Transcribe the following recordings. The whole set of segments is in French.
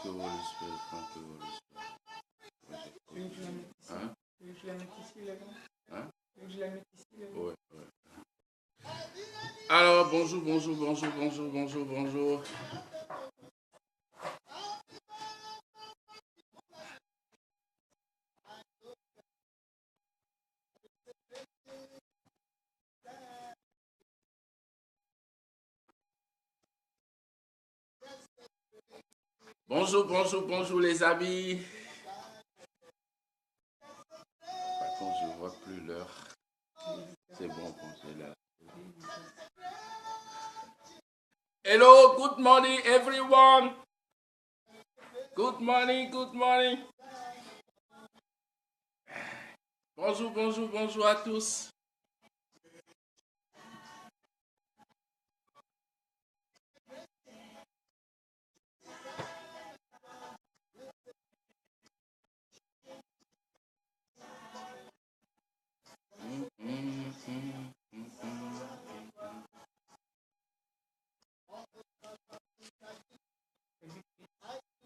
you, Holy Spirit. Thank you, Holy Spirit. Tu veux que je la mette ici? Hein? Tu veux que je la mette ici, là? Hein? Tu veux que je la mette ici, là? Ouais, ouais. Alors, bonjour, bonjour, bonjour, bonjour, bonjour, bonjour. Bonjour, bonjour, bonjour les amis. Par contre, je ne vois plus l'heure. C'est bon, c'est là. Hello, good morning everyone. Good morning, good morning. Bonjour, bonjour, bonjour à tous.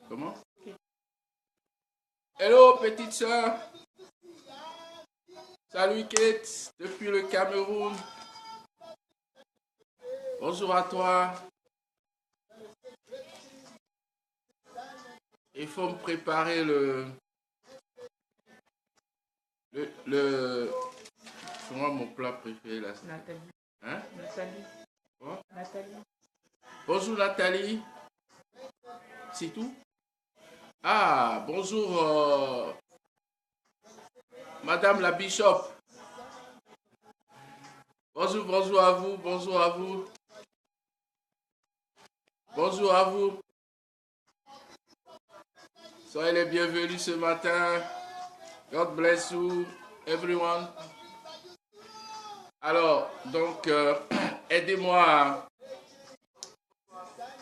Comment? Hello, petite soeur. Salut Kate, depuis le Cameroun. Bonjour à toi. Il faut me préparer c'est moi mon plat préféré là. Nathalie. Hein? Nathalie. Quoi? Nathalie. Bonjour Nathalie. C'est tout? Ah, bonjour Madame la Bishop. Bonjour, bonjour à vous, bonjour à vous. Bonjour à vous. Soyez les bienvenus ce matin. God bless you, everyone. Alors, donc, aidez-moi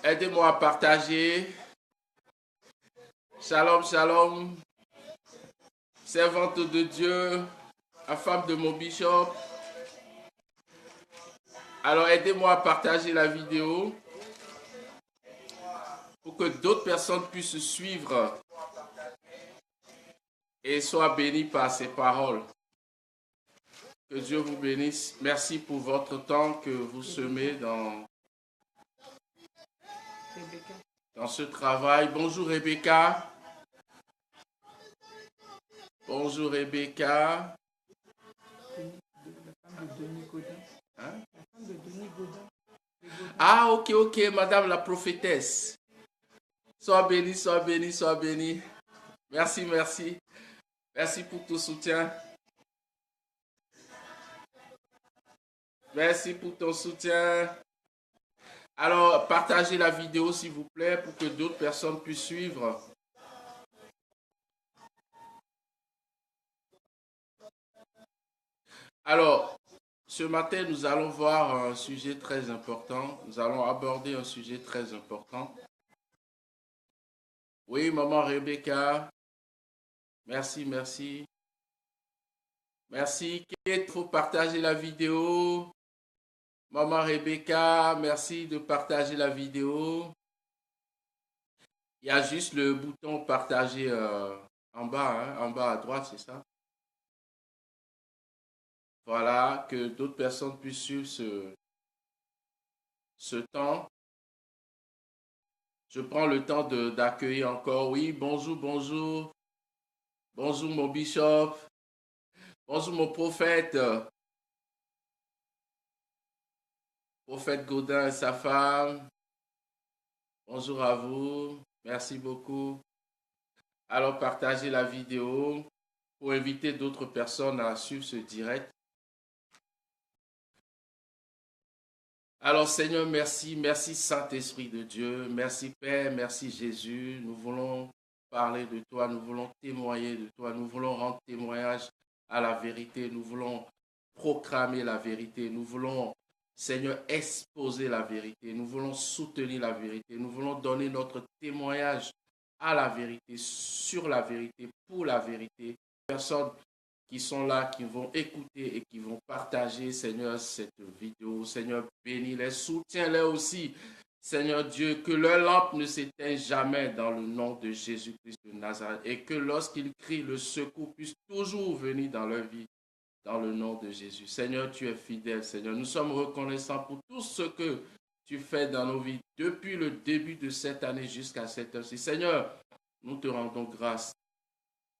à partager. Shalom, shalom. Servante de Dieu, la femme de mon bishop. Alors, aidez-moi à partager la vidéo pour que d'autres personnes puissent suivre et soient bénies par ces paroles. Que Dieu vous bénisse. Merci pour votre temps que vous semez dans ce travail. Bonjour Rebecca. Bonjour Rebecca. La femme de Denis Godin. Hein? La femme de Denis Godin. Ah, ok, ok, madame la prophétesse. Sois bénie, sois bénie, sois bénie. Merci, merci. Merci pour ton soutien. Merci pour ton soutien. Alors, partagez la vidéo, s'il vous plaît, pour que d'autres personnes puissent suivre. Alors, ce matin, nous allons voir un sujet très important. Nous allons aborder un sujet très important. Oui, maman Rebecca. Merci, merci. Merci, Kate. Il faut partager la vidéo. Maman Rebecca, merci de partager la vidéo. Il y a juste le bouton partager en bas, hein, en bas à droite, c'est ça? Voilà, que d'autres personnes puissent suivre ce temps. Je prends le temps d'accueillir encore. Oui, bonjour, bonjour. Bonjour mon bishop. Bonjour mon prophète. Prophète Godin et sa femme. Bonjour à vous. Merci beaucoup. Alors, partagez la vidéo pour inviter d'autres personnes à suivre ce direct. Alors, Seigneur, merci. Merci, Saint-Esprit de Dieu. Merci, Père. Merci, Jésus. Nous voulons parler de toi. Nous voulons témoigner de toi. Nous voulons rendre témoignage à la vérité. Nous voulons proclamer la vérité. Nous voulons, Seigneur, exposer la vérité. Nous voulons soutenir la vérité. Nous voulons donner notre témoignage à la vérité, sur la vérité, pour la vérité. Personnes qui sont là, qui vont écouter et qui vont partager, Seigneur, cette vidéo. Seigneur, bénis-les, soutiens-les aussi. Seigneur Dieu, que leur lampe ne s'éteigne jamais dans le nom de Jésus-Christ de Nazareth et que lorsqu'ils crient, le secours puisse toujours venir dans leur vie, dans le nom de Jésus. Seigneur, tu es fidèle, Seigneur. Nous sommes reconnaissants pour tout ce que tu fais dans nos vies depuis le début de cette année jusqu'à cette heure-ci. Seigneur, nous te rendons grâce.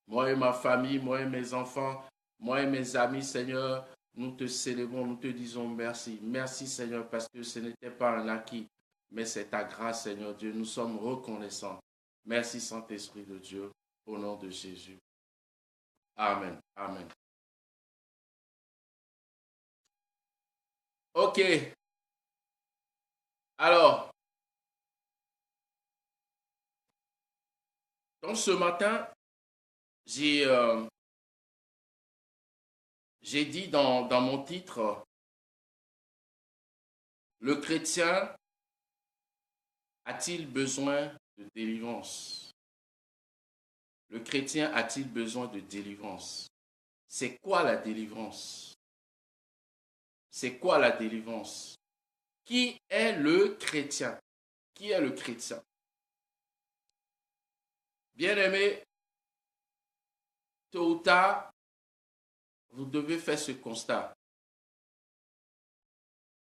Moi et ma famille, moi et mes enfants, moi et mes amis, Seigneur, nous te célébrons, nous te disons merci. Merci, Seigneur, parce que ce n'était pas un acquis, mais c'est ta grâce, Seigneur Dieu. Nous sommes reconnaissants. Merci, Saint-Esprit de Dieu, au nom de Jésus. Amen. Amen. OK. Alors, donc ce matin, j'ai dit dans mon titre, le chrétien a-t-il besoin de délivrance? Le chrétien a-t-il besoin de délivrance? C'est quoi la délivrance? C'est quoi la délivrance? Qui est le chrétien? Qui est le chrétien? Bien-aimés, tôt ou tard, vous devez faire ce constat.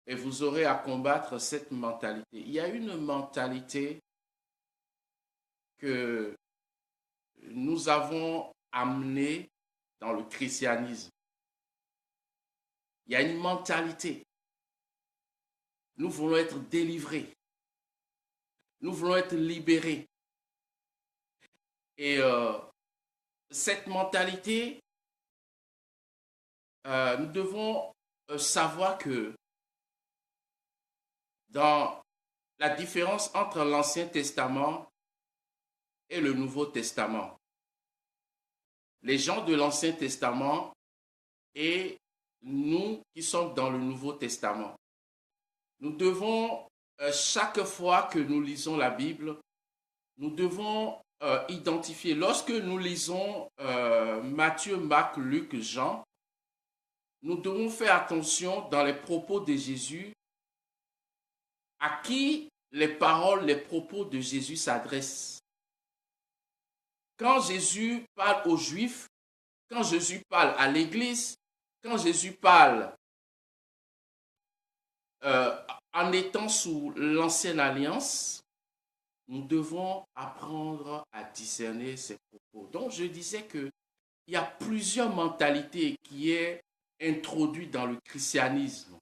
Et vous aurez à combattre cette mentalité. Il y a une mentalité que nous avons amenée dans le christianisme. Il y a une mentalité. Nous voulons être délivrés. Nous voulons être libérés. Et cette mentalité, nous devons savoir que dans la différence entre l'Ancien Testament et le Nouveau Testament, les gens de l'Ancien Testament et nous qui sommes dans le Nouveau Testament, nous devons, chaque fois que nous lisons la Bible, nous devons identifier. Lorsque nous lisons Matthieu, Marc, Luc, Jean, nous devons faire attention dans les propos de Jésus à qui les paroles, les propos de Jésus s'adressent. Quand Jésus parle aux Juifs, quand Jésus parle à l'Église, quand Jésus parle en étant sous l'ancienne alliance, nous devons apprendre à discerner ces propos. Donc, je disais qu'il y a plusieurs mentalités qui sont introduites dans le christianisme.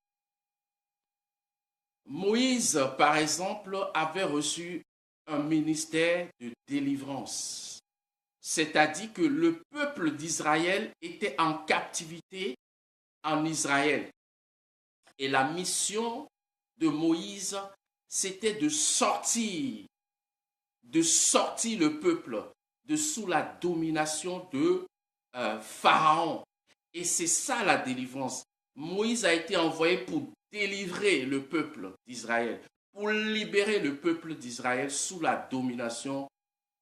Moïse, par exemple, avait reçu un ministère de délivrance. C'est-à-dire que le peuple d'Israël était en captivité en Israël. Et la mission de Moïse, c'était de sortir le peuple de sous la domination de Pharaon. Et c'est ça la délivrance. Moïse a été envoyé pour délivrer le peuple d'Israël, pour libérer le peuple d'Israël sous la domination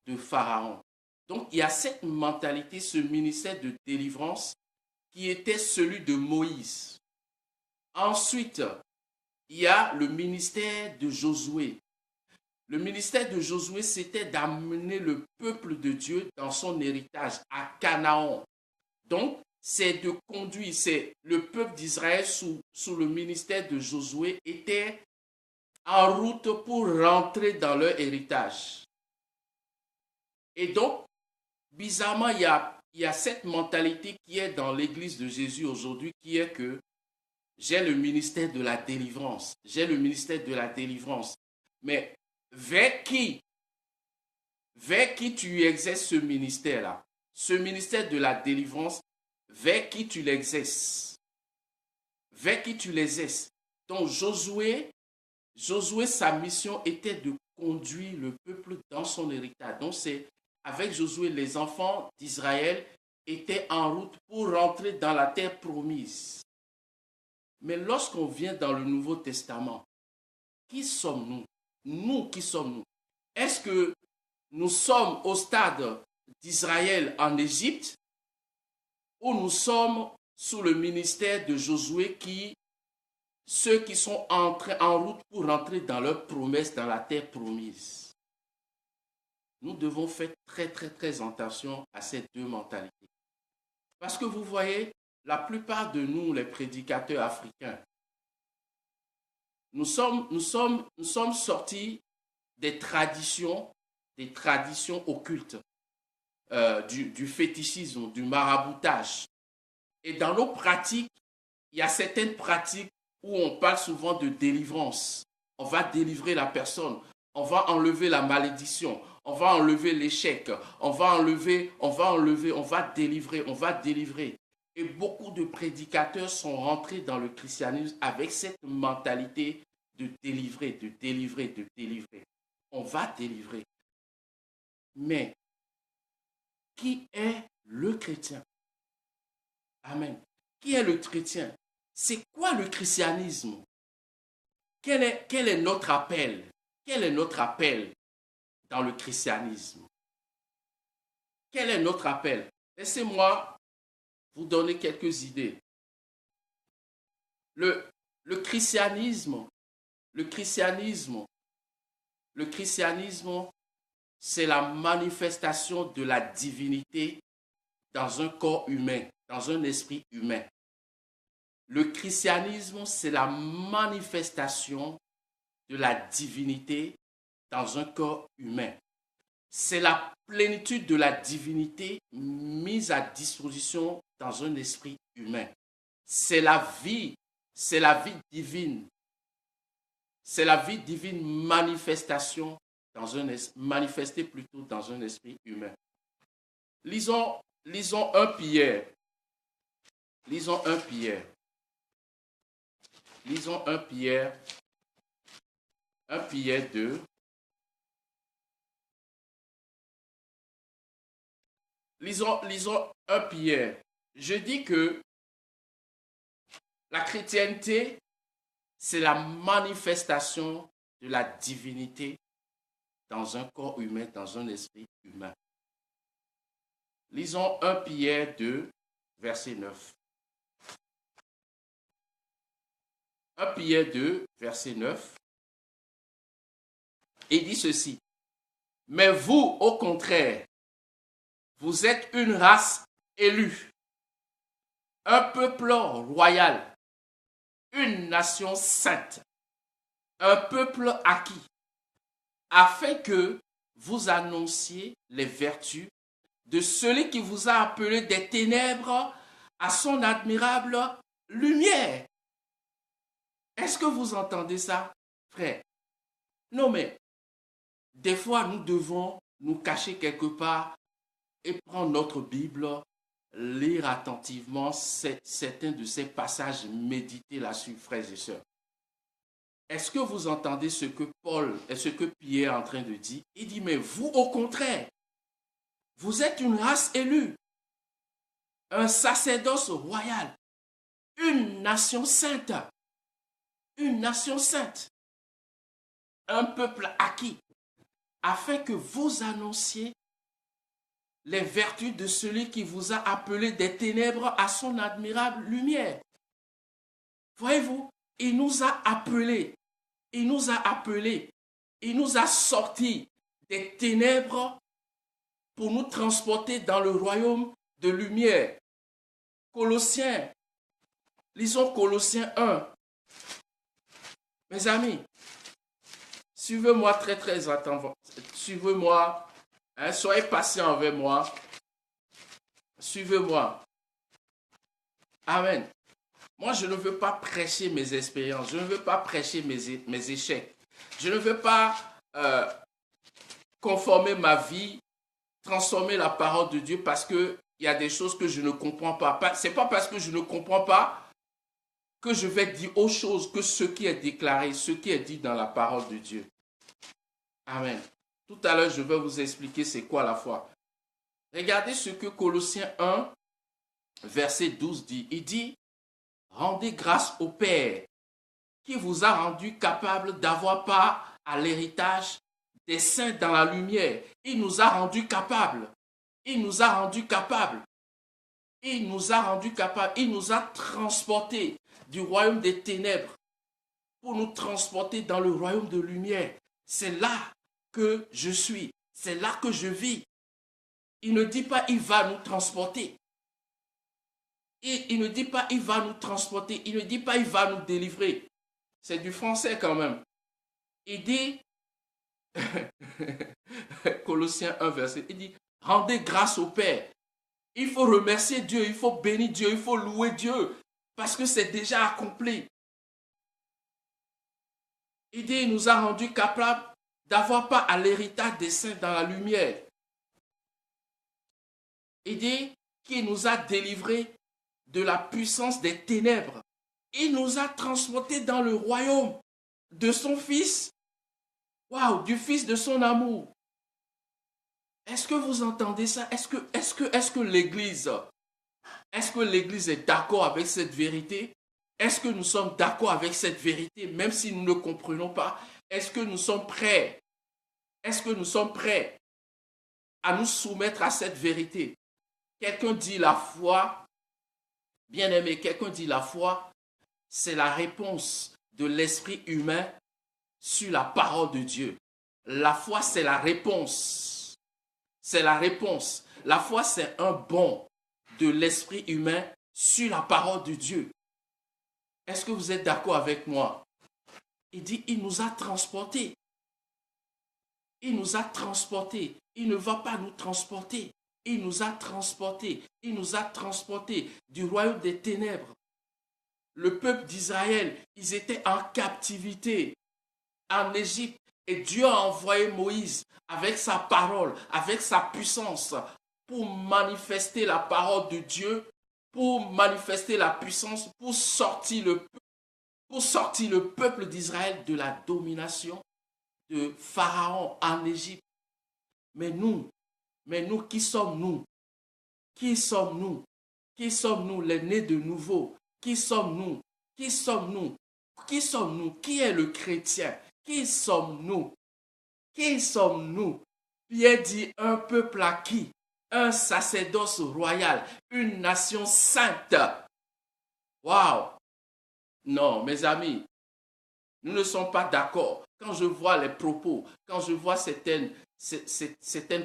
de Pharaon. Donc il y a cette mentalité, ce ministère de délivrance qui était celui de Moïse. Ensuite, il y a le ministère de Josué. Le ministère de Josué, c'était d'amener le peuple de Dieu dans son héritage à Canaan. Donc, c'est de conduire, c'est le peuple d'Israël sous le ministère de Josué était en route pour rentrer dans leur héritage. Et donc, bizarrement, il y a cette mentalité qui est dans l'église de Jésus aujourd'hui, qui est que j'ai le ministère de la délivrance. J'ai le ministère de la délivrance. Mais vers qui tu exerces ce ministère-là? Ce ministère de la délivrance, vers qui tu l'exerces? Vers qui tu l'exerces? Donc Josué, sa mission était de conduire le peuple dans son héritage. Donc c'est avec Josué, les enfants d'Israël étaient en route pour rentrer dans la terre promise. Mais lorsqu'on vient dans le Nouveau Testament, qui sommes-nous? Nous, qui sommes-nous? Est-ce que nous sommes au stade d'Israël en Égypte ou nous sommes sous le ministère de Josué qui ceux qui sont en route pour rentrer dans leur promesse, dans la terre promise. Nous devons faire très, très, très attention à ces deux mentalités. Parce que vous voyez, la plupart de nous, les prédicateurs africains, nous sommes sortis des traditions occultes, du fétichisme, du maraboutage. Et dans nos pratiques, il y a certaines pratiques où on parle souvent de délivrance. On va délivrer la personne, on va enlever la malédiction, on va enlever l'échec, on va délivrer. Et beaucoup de prédicateurs sont rentrés dans le christianisme avec cette mentalité de délivrer. On va délivrer. Mais qui est le chrétien? Amen. Qui est le chrétien? C'est quoi le christianisme? Quel est notre appel? Quel est notre appel dans le christianisme? Quel est notre appel? Laissez-moi vous donner quelques idées. Le christianisme, c'est la manifestation de la divinité dans un corps humain, dans un esprit humain. Le christianisme, c'est la manifestation de la divinité dans un corps humain. C'est la plénitude de la divinité mise à disposition dans un esprit humain. C'est la vie divine. C'est la vie divine manifestée plutôt dans un esprit humain. Lisons 1 Pierre. Lisons 1 Pierre 2. Lisons 1 Pierre. Je dis que la chrétienté, c'est la manifestation de la divinité dans un corps humain, dans un esprit humain. Lisons 1 Pierre 2, verset 9. 1 Pierre 2, verset 9. Il dit ceci. Mais vous, au contraire, vous êtes une race élue, un peuple royal, une nation sainte, un peuple acquis, afin que vous annonciez les vertus de celui qui vous a appelé des ténèbres à son admirable lumière. Est-ce que vous entendez ça, frère? Non, mais des fois, nous devons nous cacher quelque part et prendre notre Bible, lire attentivement certains de ces passages, méditer là-dessus, frères et sœurs. Est-ce que vous entendez ce que Paul et ce que Pierre est en train de dire? Il dit, mais vous, au contraire, vous êtes une race élue, un sacerdoce royal, une nation sainte, un peuple acquis, afin que vous annonciez les vertus de celui qui vous a appelé des ténèbres à son admirable lumière. Voyez-vous, il nous a appelés, il nous a sortis des ténèbres pour nous transporter dans le royaume de lumière. Colossiens, lisons Colossiens 1. Mes amis, suivez-moi très très attentivement. Suivez-moi. Soyez patients avec moi. Suivez-moi. Amen. Moi, je ne veux pas prêcher mes expériences. Je ne veux pas prêcher mes échecs. Je ne veux pas conformer ma vie, transformer la parole de Dieu parce qu'il y a des choses que je ne comprends pas. Ce n'est pas parce que je ne comprends pas que je vais dire autre chose que ce qui est déclaré, ce qui est dit dans la parole de Dieu. Amen. Tout à l'heure, je vais vous expliquer c'est quoi la foi. Regardez ce que Colossiens 1, verset 12 dit. Il dit, rendez grâce au Père qui vous a rendu capable d'avoir part à l'héritage des saints dans la lumière. Il nous a rendus capables. Il nous a transportés du royaume des ténèbres pour nous transporter dans le royaume de lumière. C'est là que je suis, c'est là que je vis. Il ne dit pas il va nous transporter. Il ne dit pas il va nous transporter, il ne dit pas il va nous délivrer. C'est du français quand même. Il dit, Colossiens 1, verset, il dit, rendez grâce au Père. Il faut remercier Dieu, il faut bénir Dieu, il faut louer Dieu, parce que c'est déjà accompli. Il dit, il nous a rendus capables d'avoir part à l'héritage des saints dans la lumière. Il dit qu'il nous a délivrés de la puissance des ténèbres. Il nous a transportés dans le royaume de son Fils. Waouh, du Fils de son amour. Est-ce que vous entendez ça? Est-ce que l'Église est d'accord avec cette vérité? Est-ce que nous sommes d'accord avec cette vérité, même si nous ne comprenons pas? Est-ce que nous sommes prêts? Est-ce que nous sommes prêts à nous soumettre à cette vérité? Quelqu'un dit la foi, bien aimé, quelqu'un dit la foi, c'est la réponse de l'esprit humain sur la parole de Dieu. La foi, c'est la réponse. C'est la réponse. La foi, c'est un bond de l'esprit humain sur la parole de Dieu. Est-ce que vous êtes d'accord avec moi? Il dit, il nous a transportés. Il nous a transportés. Il ne va pas nous transporter. Il nous a transportés. Il nous a transportés du royaume des ténèbres. Le peuple d'Israël, ils étaient en captivité en Égypte. Et Dieu a envoyé Moïse avec sa parole, avec sa puissance, pour manifester la parole de Dieu, pour manifester la puissance, pour sortir le peuple d'Israël de la domination de Pharaon en Égypte. Mais nous, qui sommes-nous? Qui sommes-nous? Qui sommes-nous, les nés de nouveau? Qui sommes-nous? Qui sommes-nous? Qui sommes-nous? Qui est le chrétien? Qui sommes-nous? Qui sommes-nous? Pierre dit un peuple acquis, un sacerdoce royal, une nation sainte. Waouh! Non, mes amis, nous ne sommes pas d'accord. Quand je vois les propos, quand je vois certaines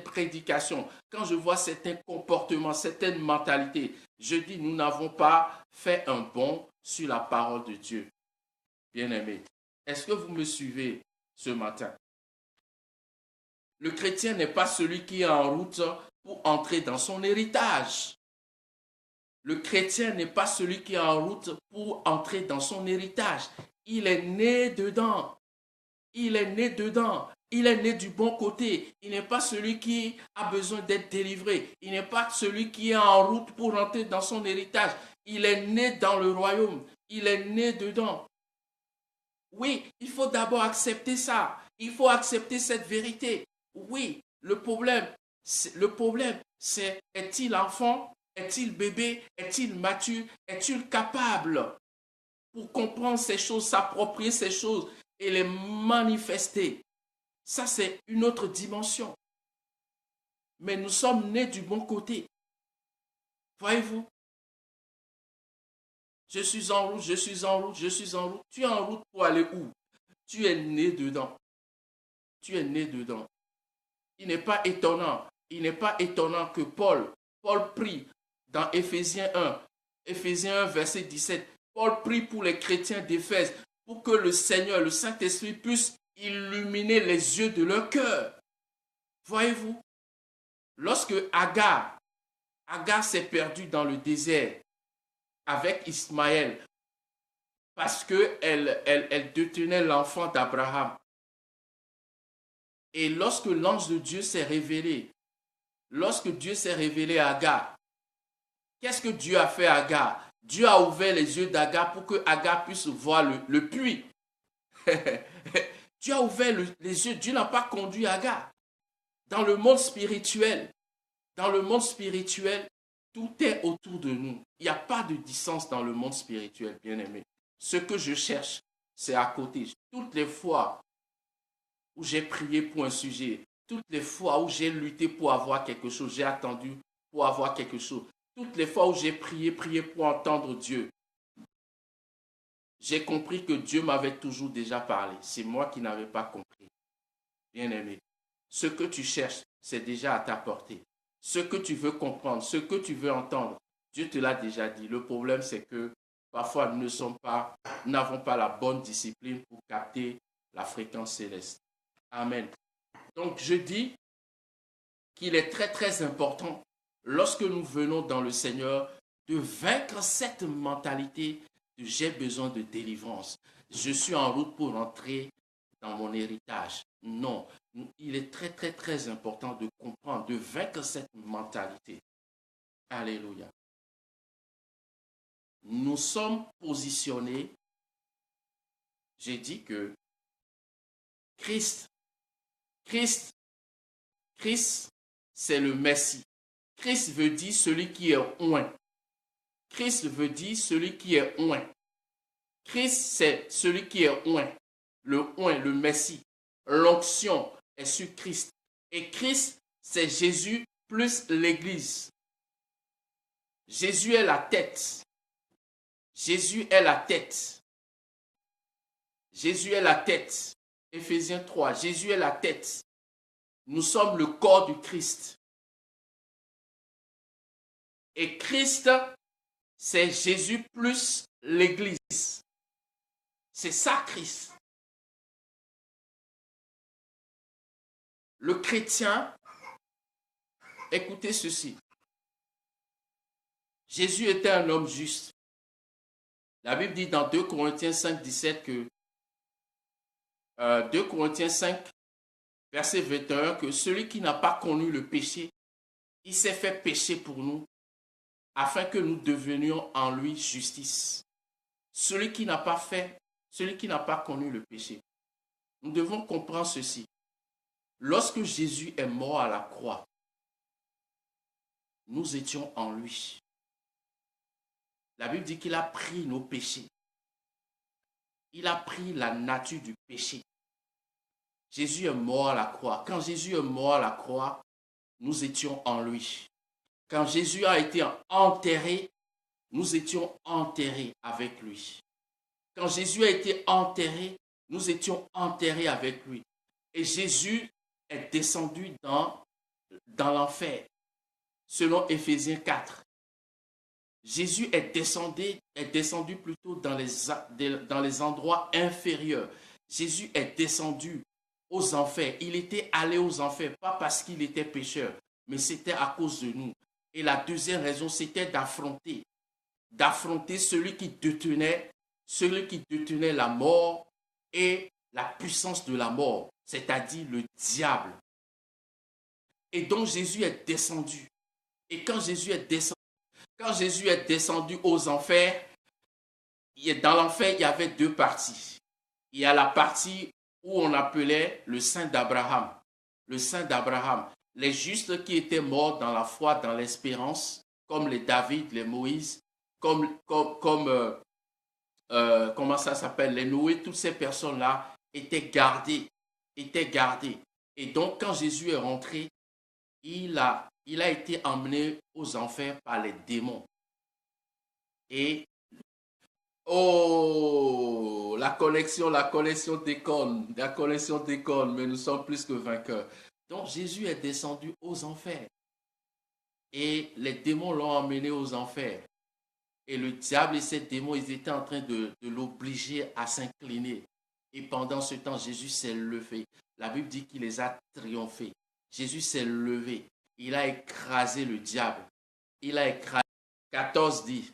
prédications, quand je vois certains comportements, certaines mentalités, je dis nous n'avons pas fait un bond sur la parole de Dieu. Bien-aimés, est-ce que vous me suivez ce matin? Le chrétien n'est pas celui qui est en route pour entrer dans son héritage. Le chrétien n'est pas celui qui est en route pour entrer dans son héritage. Il est né dedans. Il est né dedans. Il est né du bon côté. Il n'est pas celui qui a besoin d'être délivré. Il n'est pas celui qui est en route pour entrer dans son héritage. Il est né dans le royaume. Il est né dedans. Oui, il faut d'abord accepter ça. Il faut accepter cette vérité. Oui, le problème, c'est est-il enfant? Est-il bébé? Est-il mature? Est-il capable pour comprendre ces choses, s'approprier ces choses et les manifester? Ça, c'est une autre dimension. Mais nous sommes nés du bon côté. Voyez-vous? Je suis en route, je suis en route, je suis en route. Tu es en route pour aller où? Tu es né dedans. Tu es né dedans. Il n'est pas étonnant que Paul prie dans Éphésiens 1, verset 17. Paul prie pour les chrétiens d'Éphèse, pour que le Seigneur, le Saint-Esprit puisse illuminer les yeux de leur cœur. Voyez-vous, lorsque Agar s'est perdue dans le désert avec Ismaël, parce qu'elle détenait l'enfant d'Abraham. Et lorsque l'ange de Dieu s'est révélé, à Agar, qu'est-ce que Dieu a fait à Agar? Dieu a ouvert les yeux d'Agar pour que Agar puisse voir le puits. Dieu a ouvert les yeux. Dieu n'a pas conduit Agar. Dans le monde spirituel, tout est autour de nous. Il n'y a pas de distance dans le monde spirituel, bien-aimé. Ce que je cherche, c'est à côté. Toutes les fois où j'ai prié pour un sujet, toutes les fois où j'ai lutté pour avoir quelque chose, j'ai attendu pour avoir quelque chose, toutes les fois où j'ai prié pour entendre Dieu, j'ai compris que Dieu m'avait toujours déjà parlé. C'est moi qui n'avais pas compris. Bien-aimé, ce que tu cherches, c'est déjà à ta portée. Ce que tu veux comprendre, ce que tu veux entendre, Dieu te l'a déjà dit. Le problème, c'est que parfois, nous n'avons pas la bonne discipline pour capter la fréquence céleste. Amen. Donc, je dis qu'il est très, très important, lorsque nous venons dans le Seigneur, de vaincre cette mentalité de j'ai besoin de délivrance. Je suis en route pour entrer dans mon héritage. Non, il est très, très, très important de comprendre, de vaincre cette mentalité. Alléluia. Nous sommes positionnés, j'ai dit que Christ, c'est le Messie. Christ veut dire celui qui est oint. Christ veut dire celui qui est oint. Christ, c'est celui qui est oint. Le oint, le Messie. L'onction est sur Christ. Et Christ, c'est Jésus plus l'Église. Jésus est la tête. Jésus est la tête. Jésus est la tête. Éphésiens 3. Jésus est la tête. Nous sommes le corps du Christ. Et Christ, c'est Jésus plus l'Église. C'est ça, Christ. Le chrétien, écoutez ceci. Jésus était un homme juste. La Bible dit dans 2 Corinthiens 5, 17 que 2 Corinthiens 5, verset 21, que celui qui n'a pas connu le péché, il s'est fait pécher pour nous, afin que nous devenions en lui justice. Celui qui n'a pas connu le péché. Nous devons comprendre ceci. Lorsque Jésus est mort à la croix, nous étions en lui. La Bible dit qu'il a pris nos péchés. Il a pris la nature du péché. Jésus est mort à la croix. Quand Jésus est mort à la croix, nous étions en lui. Quand Jésus a été enterré, nous étions enterrés avec lui. Quand Jésus a été enterré, nous étions enterrés avec lui. Et Jésus est descendu dans l'enfer, selon Éphésiens 4. Jésus est descendu plutôt dans les endroits inférieurs. Jésus est descendu aux enfers. Il était allé aux enfers, pas parce qu'il était pécheur, mais c'était à cause de nous. Et la deuxième raison, c'était d'affronter celui qui détenait la mort et la puissance de la mort, c'est-à-dire le diable. Et donc Jésus est descendu. Et quand Jésus est descendu aux enfers, dans l'enfer, il y avait deux parties. Il y a la partie où on appelait le sein d'Abraham. Le sein d'Abraham. Les justes qui étaient morts dans la foi, dans l'espérance, comme les David, les Moïse, comment ça s'appelle, les Noé, toutes ces personnes-là étaient gardées. Et donc, quand Jésus est rentré, il a été emmené aux enfers par les démons. Et, la connexion déconne, mais nous sommes plus que vainqueurs. Donc, Jésus est descendu aux enfers. Et les démons l'ont emmené aux enfers. Et le diable et ses démons, ils étaient en train de l'obliger à s'incliner. Et pendant ce temps, Jésus s'est levé. La Bible dit qu'il les a triomphés. Jésus s'est levé. Il a écrasé le diable. 14 dit,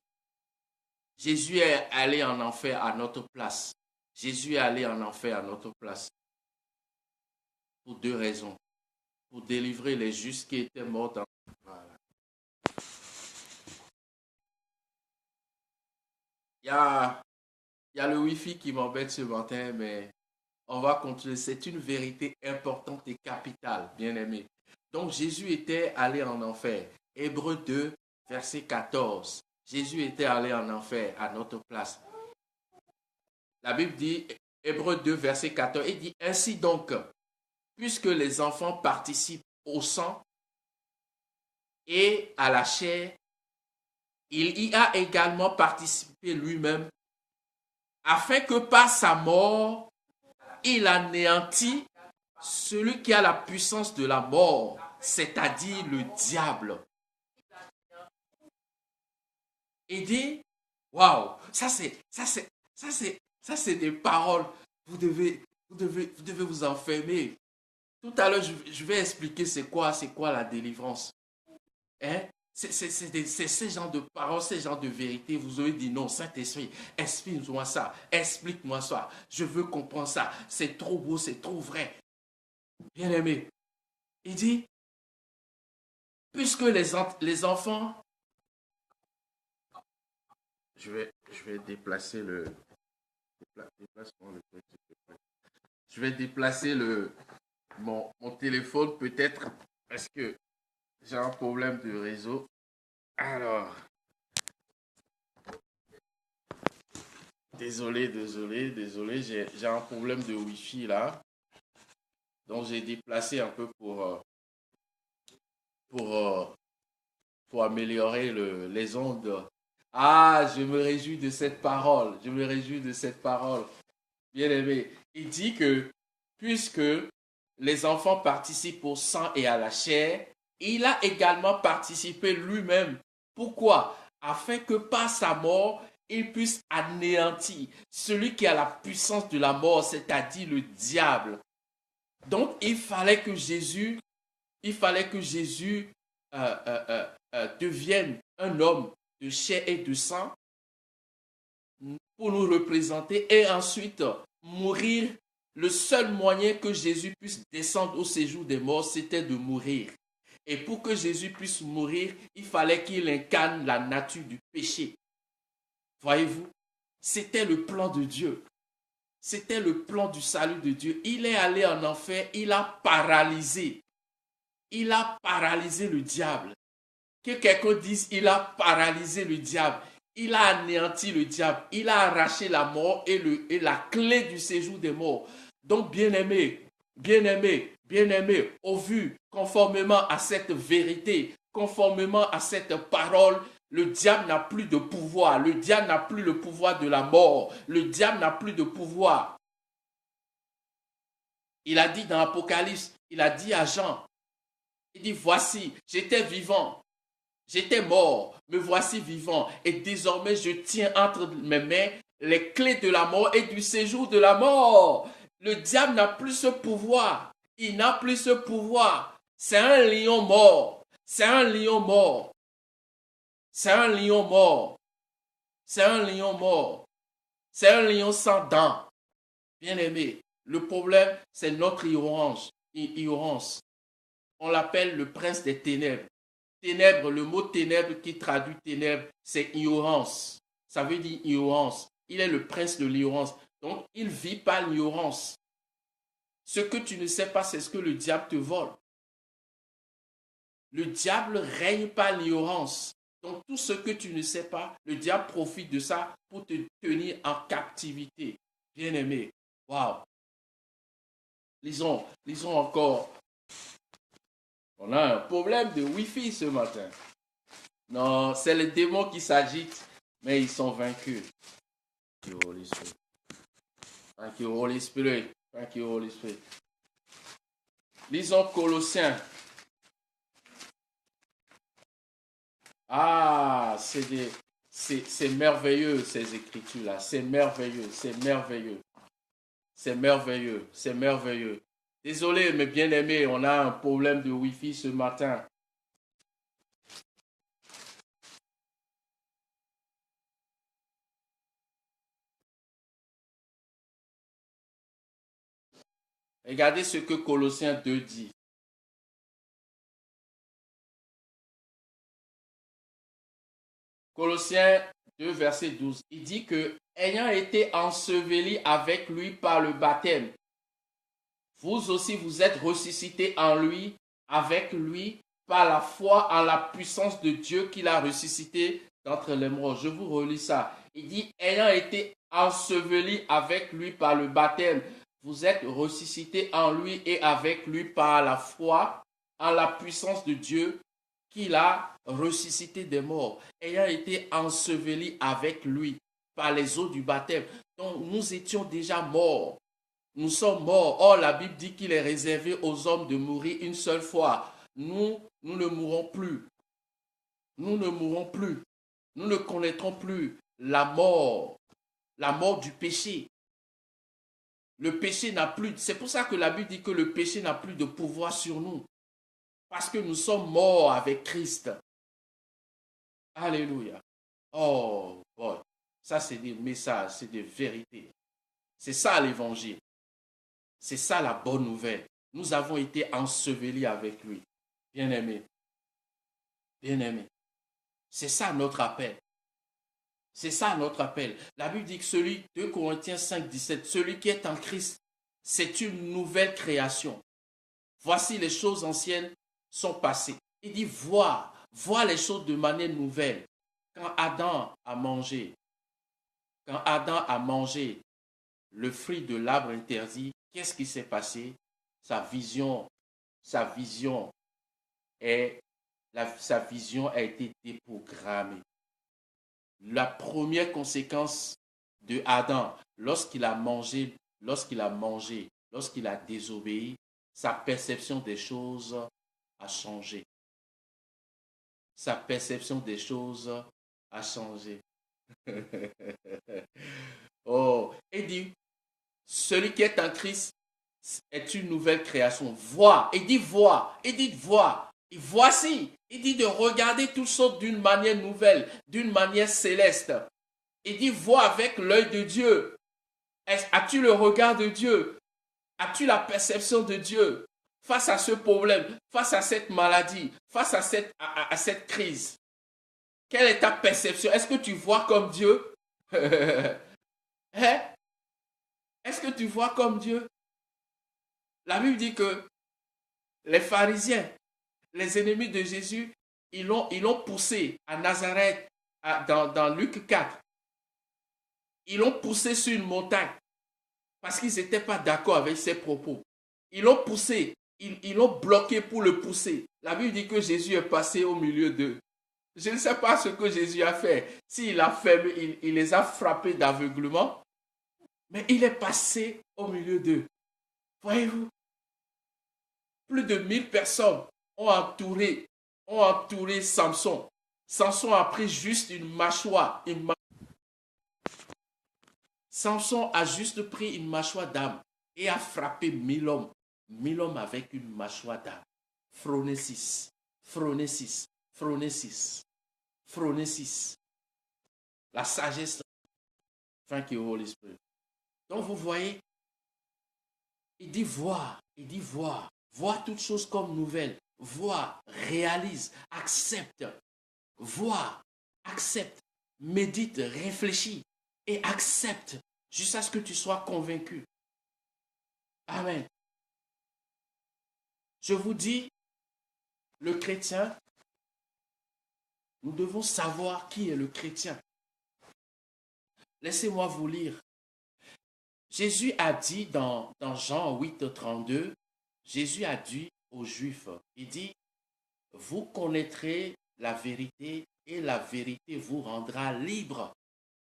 Jésus est allé en enfer à notre place. Jésus est allé en enfer à notre place. Pour deux raisons. Pour délivrer les justes qui étaient morts dans... Voilà. Il y a le Wi-Fi qui m'embête ce matin, mais on va continuer. C'est une vérité importante et capitale, bien aimé. Donc, Jésus était allé en enfer. Hébreux 2, verset 14. Jésus était allé en enfer à notre place. La Bible dit, Hébreux 2, verset 14, il dit, ainsi donc, puisque les enfants participent au sang et à la chair, il y a également participé lui-même afin que par sa mort, il anéantit celui qui a la puissance de la mort, c'est-à-dire le diable. Il dit, waouh, ça c'est des paroles. Vous devez vous enfermer. Tout à l'heure, je vais expliquer c'est quoi la délivrance. Hein? C'est ces genres de paroles, ces genres de vérités. Vous aurez dit non, Saint-Esprit, explique-moi ça, explique-moi ça. Je veux comprendre ça. C'est trop beau, c'est trop vrai. Bien aimé. Il dit, puisque les enfants, je vais déplacer je vais déplacer mon téléphone peut-être parce que j'ai un problème de réseau. Alors, désolé, j'ai un problème de Wi-Fi là. Donc, j'ai déplacé un peu pour améliorer les ondes. Ah, je me réjouis de cette parole. Bien aimé. Il dit que puisque les enfants participent au sang et à la chair, il a également participé lui-même. Pourquoi? Afin que par sa mort, il puisse anéantir celui qui a la puissance de la mort, c'est-à-dire le diable. Donc, il fallait que Jésus devienne un homme de chair et de sang pour nous représenter et ensuite mourir. Le seul moyen que Jésus puisse descendre au séjour des morts, c'était de mourir. Et pour que Jésus puisse mourir, il fallait qu'il incarne la nature du péché. Voyez-vous, c'était le plan de Dieu. C'était le plan du salut de Dieu. Il est allé en enfer, il a paralysé. Il a paralysé le diable. Que quelqu'un dise, il a paralysé le diable. Il a anéanti le diable. Il a arraché la mort et la clé du séjour des morts. Donc, bien-aimé, au vu, conformément à cette vérité, conformément à cette parole, le diable n'a plus de pouvoir. Le diable n'a plus le pouvoir de la mort. Le diable n'a plus de pouvoir. Il a dit dans Apocalypse, il a dit à Jean, il dit, voici, j'étais vivant. J'étais mort, me voici vivant, et désormais je tiens entre mes mains les clés de la mort et du séjour de la mort. Le diable n'a plus ce pouvoir. Il n'a plus ce pouvoir. C'est un lion mort. C'est un lion mort. C'est un lion mort. C'est un lion mort. C'est un lion sans dents. Bien aimé, le problème, c'est notre ignorance. On l'appelle le prince des ténèbres. Ténèbres, le mot ténèbres qui traduit ténèbres, c'est ignorance. Ça veut dire ignorance. Il est le prince de l'ignorance. Donc, il vit par l'ignorance. Ce que tu ne sais pas, c'est ce que le diable te vole. Le diable règne par l'ignorance. Donc, tout ce que tu ne sais pas, le diable profite de ça pour te tenir en captivité. Bien-aimé, waouh. Lisons encore. On a un problème de Wi-Fi ce matin. Non, c'est les démons qui s'agitent, mais ils sont vaincus. Thank you, Holy Spirit. Thank you, Holy Spirit. Thank you, Holy Spirit. Lisons Colossiens. Ah, c'est merveilleux ces écritures-là. C'est merveilleux, c'est merveilleux. C'est merveilleux, c'est merveilleux. Désolé, mes bien-aimés, on a un problème de Wi-Fi ce matin. Regardez ce que Colossiens 2 dit. Colossiens 2, verset 12. Il dit que, ayant été ensevelis avec lui par le baptême, vous aussi vous êtes ressuscités en lui, avec lui, par la foi en la puissance de Dieu qu'il a ressuscité d'entre les morts. Je vous relis ça. Il dit, ayant été ensevelis avec lui par le baptême, vous êtes ressuscités en lui et avec lui par la foi en la puissance de Dieu qu'il a ressuscité des morts, ayant été ensevelis avec lui par les eaux du baptême. Donc nous étions déjà morts. Nous sommes morts. Or, la Bible dit qu'il est réservé aux hommes de mourir une seule fois. Nous ne mourrons plus. Nous ne mourrons plus. Nous ne connaîtrons plus la mort du péché. Le péché n'a plus, c'est pour ça que la Bible dit que le péché n'a plus de pouvoir sur nous. Parce que nous sommes morts avec Christ. Alléluia. Oh, boy. Ça c'est des messages, c'est des vérités. C'est ça l'évangile. C'est ça la bonne nouvelle. Nous avons été ensevelis avec lui. Bien-aimés. Bien-aimés. C'est ça notre appel. C'est ça notre appel. La Bible dit que celui, 2 Corinthiens 5, 17, celui qui est en Christ, c'est une nouvelle création. Voici les choses anciennes sont passées. Il dit vois les choses de manière nouvelle. Quand Adam a mangé le fruit de l'arbre interdit, qu'est-ce qui s'est passé? Sa vision a été déprogrammée. La première conséquence de Adam, lorsqu'il a désobéi, sa perception des choses a changé. Sa perception des choses a changé. Oh, il dit, celui qui est en Christ est une nouvelle création. Vois, il dit vois, il dit vois. Et voici, il dit de regarder toutes choses d'une manière nouvelle, d'une manière céleste. Il dit vois avec l'œil de Dieu. As-tu le regard de Dieu? As-tu la perception de Dieu face à ce problème, face à cette maladie, face à cette crise? Quelle est ta perception? Est-ce que tu vois comme Dieu? Hein? Est-ce que tu vois comme Dieu? La Bible dit que les pharisiens, les ennemis de Jésus, ils l'ont poussé à Nazareth, dans Luc 4. Ils l'ont poussé sur une montagne parce qu'ils n'étaient pas d'accord avec ses propos. Ils l'ont poussé, ils l'ont bloqué pour le pousser. La Bible dit que Jésus est passé au milieu d'eux. Je ne sais pas ce que Jésus a fait. S'il a fermé, il les a frappés d'aveuglement, mais il est passé au milieu d'eux. Voyez-vous, plus de 1000 personnes ont entouré Samson. Samson a pris juste une mâchoire. Samson a juste pris une mâchoire d'âme et a frappé 1000 hommes. 1000 hommes avec une mâchoire d'âme. Phronésis, phronésis, phronésis, phronésis. La sagesse. Thank you, Holy Spirit. Donc vous voyez, il dit voir, voir toutes choses comme nouvelles. Vois, réalise, accepte. Vois, accepte, médite, réfléchis et accepte jusqu'à ce que tu sois convaincu. Amen. Je vous dis, le chrétien, nous devons savoir qui est le chrétien. Laissez-moi vous lire. Jésus a dit dans Jean 8, 32, Jésus a dit aux Juifs, il dit, vous connaîtrez la vérité et la vérité vous rendra libre.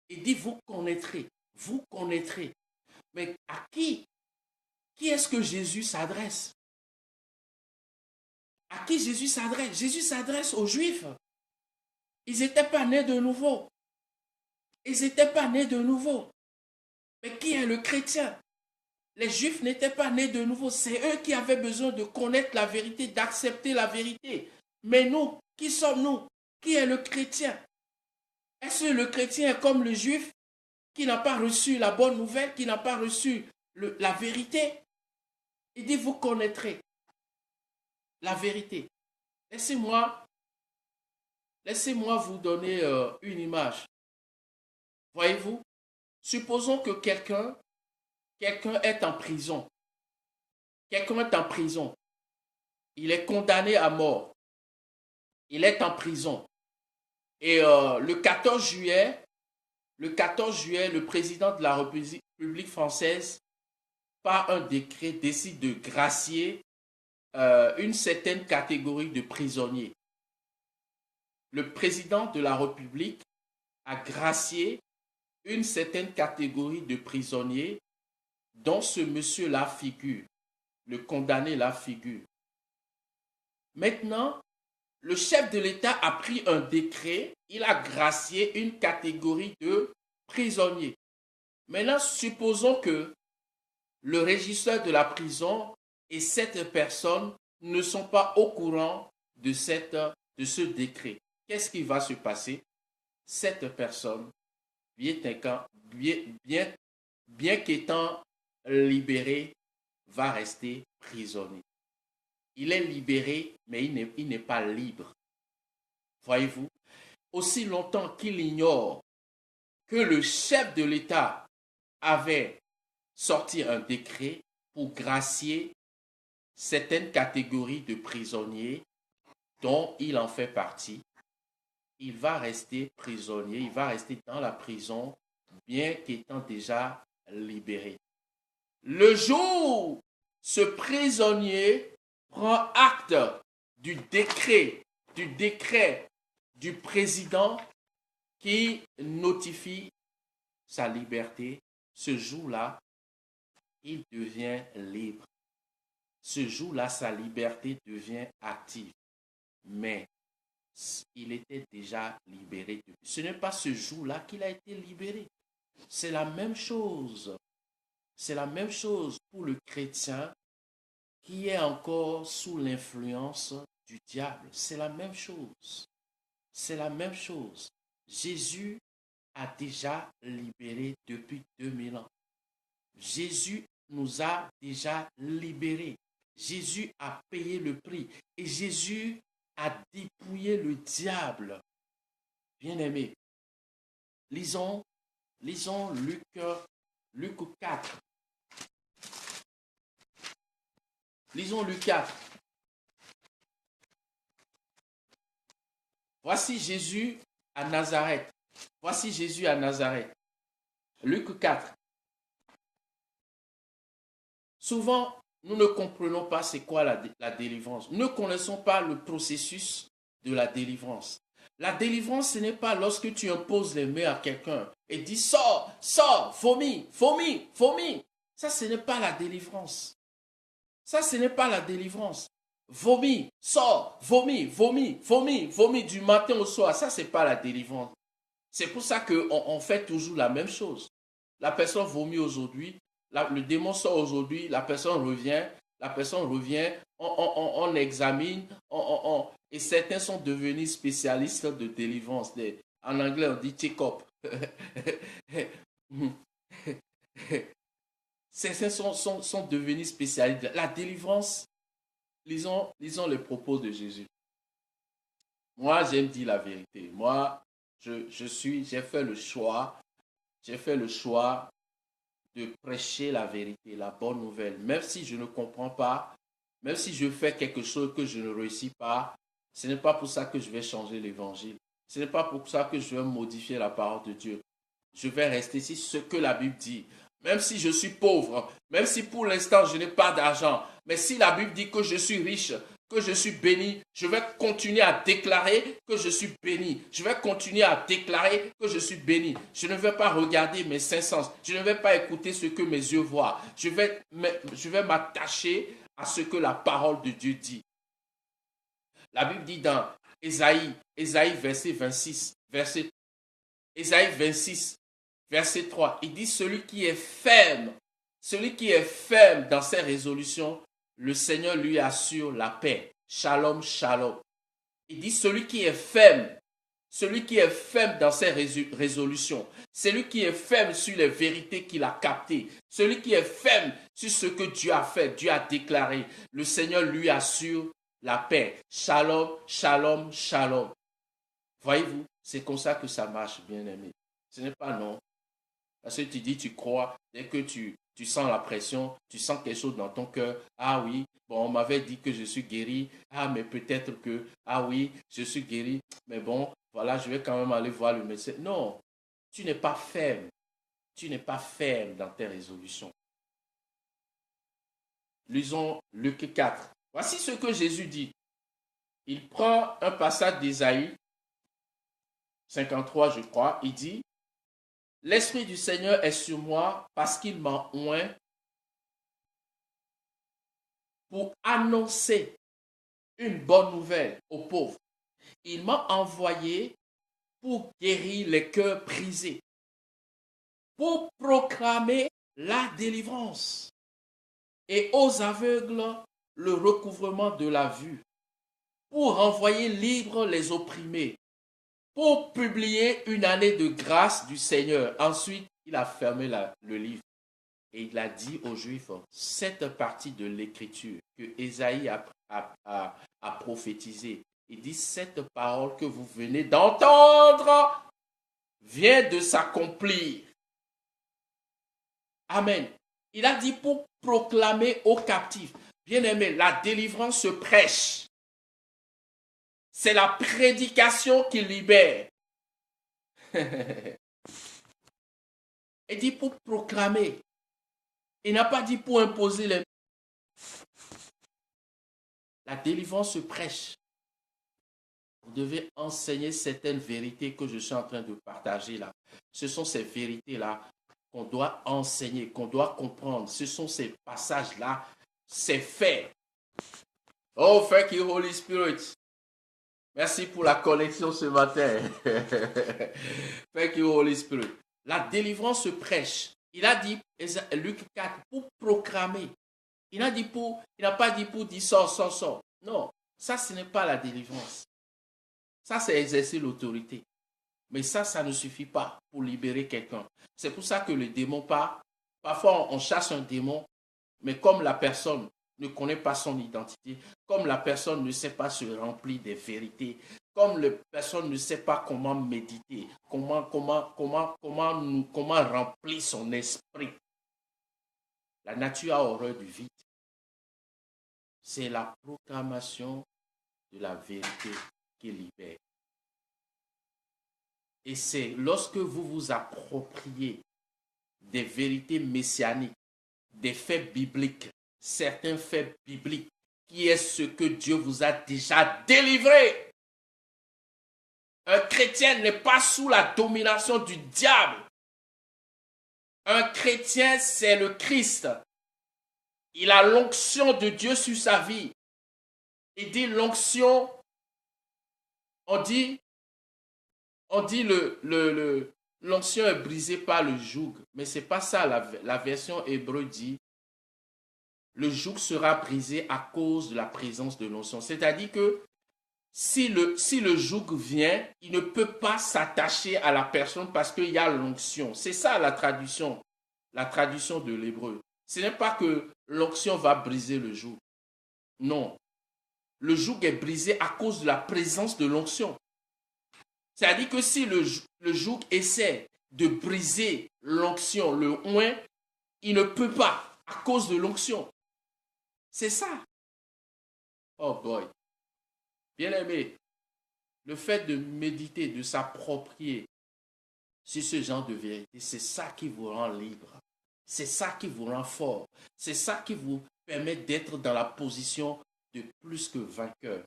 Il dit, vous connaîtrez. Mais à qui? Qui est-ce que Jésus s'adresse? À qui Jésus s'adresse? Jésus s'adresse aux Juifs. Ils n'étaient pas nés de nouveau. Mais qui est le chrétien? Les Juifs n'étaient pas nés de nouveau. C'est eux qui avaient besoin de connaître la vérité, d'accepter la vérité. Mais nous, qui sommes-nous? Qui est le chrétien? Est-ce que le chrétien est comme le Juif qui n'a pas reçu la bonne nouvelle, qui n'a pas reçu la vérité? Il dit, vous connaîtrez la vérité. Laissez-moi vous donner une image. Voyez-vous, supposons que quelqu'un est en prison. Quelqu'un est en prison. Il est condamné à mort. Il est en prison. Et le 14 juillet, le président de la République française, par un décret, décide de gracier une certaine catégorie de prisonniers. Le président de la République a gracié une certaine catégorie de prisonniers dont ce monsieur-là figure, le condamné-là figure. Maintenant, le chef de l'État a pris un décret, il a gracié une catégorie de prisonniers. Maintenant, supposons que le régisseur de la prison et cette personne ne sont pas au courant de ce décret. Qu'est-ce qui va se passer? Cette personne, bien qu'étant libérée, va rester prisonnier. Il est libéré, mais il n'est pas libre. Voyez-vous? Aussi longtemps qu'il ignore que le chef de l'État avait sorti un décret pour gracier certaines catégories de prisonniers dont il en fait partie, il va rester prisonnier, il va rester dans la prison, bien qu'étant déjà libéré. Le jour où ce prisonnier prend acte du décret du président qui notifie sa liberté, ce jour-là, il devient libre. Ce jour-là, sa liberté devient active. Mais il était déjà libéré. Ce n'est pas ce jour-là qu'il a été libéré. C'est la même chose. C'est la même chose pour le chrétien qui est encore sous l'influence du diable. C'est la même chose. C'est la même chose. Jésus a déjà libéré depuis 2000 ans. Jésus nous a déjà libérés. Jésus a payé le prix et Jésus a dépouillé le diable. Bien-aimés, lisons Luc 4. Lisons Luc 4. Voici Jésus à Nazareth. Voici Jésus à Nazareth. Luc 4. Souvent, nous ne comprenons pas c'est quoi la délivrance. Nous ne connaissons pas le processus de la délivrance. La délivrance, ce n'est pas lorsque tu imposes les mains à quelqu'un et dis sors, sors, vomis, vomis, vomis. Ça, ce n'est pas la délivrance. Ça, ce n'est pas la délivrance. Vomis, sors, vomis, vomis, vomis, vomis du matin au soir. Ça, ce n'est pas la délivrance. C'est pour ça qu'on fait toujours la même chose. La personne vomit aujourd'hui, le démon sort aujourd'hui, la personne revient, on examine, et certains sont devenus spécialistes de délivrance. En anglais, on dit check-up. Certains sont devenus spécialistes. La délivrance, lisons les propos de Jésus. Moi, j'aime dire la vérité. Moi, j'ai fait le choix de prêcher la vérité, la bonne nouvelle. Même si je ne comprends pas, même si je fais quelque chose que je ne réussis pas, ce n'est pas pour ça que je vais changer l'évangile. Ce n'est pas pour ça que je vais modifier la parole de Dieu. Je vais rester ici ce que la Bible dit. Même si je suis pauvre, même si pour l'instant je n'ai pas d'argent, mais si la Bible dit que je suis riche, que je suis béni, je vais continuer à déclarer que je suis béni. Je vais continuer à déclarer que je suis béni. Je ne vais pas regarder mes cinq sens. Je ne vais pas écouter ce que mes yeux voient. Je vais m'attacher à ce que la parole de Dieu dit. La Bible dit dans Ésaïe verset 26, Ésaïe 26, verset 3, il dit celui qui est ferme dans ses résolutions, le Seigneur lui assure la paix. Shalom, shalom. Il dit celui qui est ferme dans ses résolutions, celui qui est ferme sur les vérités qu'il a captées, celui qui est ferme sur ce que Dieu a fait, Dieu a déclaré, le Seigneur lui assure la paix. Shalom, shalom, shalom. Voyez-vous, c'est comme ça que ça marche, bien-aimé. Ce n'est pas non. Parce que tu dis, tu crois, dès que tu sens la pression, tu sens quelque chose dans ton cœur. Ah oui, bon, on m'avait dit que je suis guéri. Ah, mais peut-être que, ah oui, je suis guéri. Mais bon, voilà, je vais quand même aller voir le médecin. Non, tu n'es pas ferme. Tu n'es pas ferme dans tes résolutions. Lisons Luc 4. Voici ce que Jésus dit. Il prend un passage d'Ésaïe 53, je crois. Il dit, L'Esprit du Seigneur est sur moi parce qu'il m'a oint pour annoncer une bonne nouvelle aux pauvres. Il m'a envoyé pour guérir les cœurs brisés, pour proclamer la délivrance et aux aveugles le recouvrement de la vue, pour renvoyer libres les opprimés, pour publier une année de grâce du Seigneur. Ensuite, il a fermé le livre et il a dit aux Juifs, cette partie de l'Écriture que Ésaïe a prophétisée, il dit, cette parole que vous venez d'entendre vient de s'accomplir. Amen. Il a dit pour proclamer aux captifs. Bien-aimés, la délivrance se prêche. C'est la prédication qui libère. Il dit pour proclamer. Il n'a pas dit pour imposer les... La délivrance se prêche. Vous devez enseigner certaines vérités que je suis en train de partager là. Ce sont ces vérités-là qu'on doit enseigner, qu'on doit comprendre. Ce sont ces passages-là, ces faits. Oh, thank you, Holy Spirit. Merci pour la connexion ce matin. Thank you, Holy Spirit. La délivrance se prêche. Il a dit, Luc 4, pour proclamer. Il n'a pas dit pour dire sors. Non, ça, ce n'est pas la délivrance. Ça, c'est exercer l'autorité. Mais ça ne suffit pas pour libérer quelqu'un. C'est pour ça que le démon part. Parfois, on chasse un démon, mais comme la personne ne connaît pas son identité, comme la personne ne sait pas se remplir des vérités, comme la personne ne sait pas comment méditer, comment remplir son esprit. La nature a horreur du vide. C'est la proclamation de la vérité qui libère. Et c'est lorsque vous vous appropriez des vérités messianiques, des faits bibliques, certains faits bibliques, qui est ce que Dieu vous a déjà délivré. Un chrétien n'est pas sous la domination du diable. Un chrétien, c'est le Christ. Il a l'onction de Dieu sur sa vie. Il dit l'onction, on dit l'onction est brisée par le joug, mais c'est pas ça. La version hébreu dit le joug sera brisé à cause de la présence de l'onction. C'est-à-dire que si le joug vient, il ne peut pas s'attacher à la personne parce qu'il y a l'onction. C'est ça la traduction de l'hébreu. Ce n'est pas que l'onction va briser le joug. Non. Le joug est brisé à cause de la présence de l'onction. C'est-à-dire que si le joug essaie de briser l'onction, le oint, il ne peut pas à cause de l'onction. C'est ça. Oh boy. Bien-aimé, le fait de méditer, de s'approprier sur ce genre de vérité, c'est ça qui vous rend libre. C'est ça qui vous rend fort. C'est ça qui vous permet d'être dans la position de plus que vainqueur.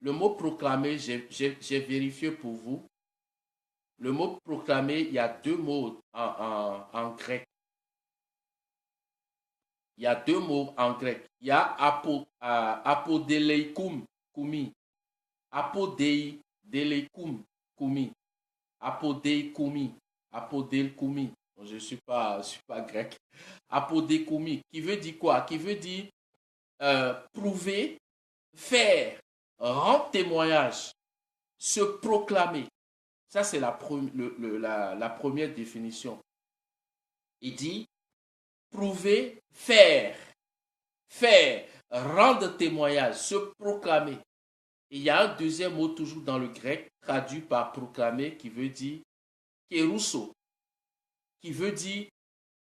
Le mot proclamer, j'ai vérifié pour vous. Le mot proclamer, il y a deux mots en grec. Il y a deux mots en grec. Il y a apodeleikum, koumi. Apodeleikum, koumi. Apodeikoumi. Apodeikoumi. Je ne suis pas grec. Apodeikoumi. Qui veut dire quoi? Qui veut dire prouver, faire, rendre témoignage, se proclamer. Ça, c'est la première définition. Il dit prouver, faire, rendre témoignage, se proclamer. Et il y a un deuxième mot toujours dans le grec, traduit par proclamer, qui veut dire kérousso, qui veut dire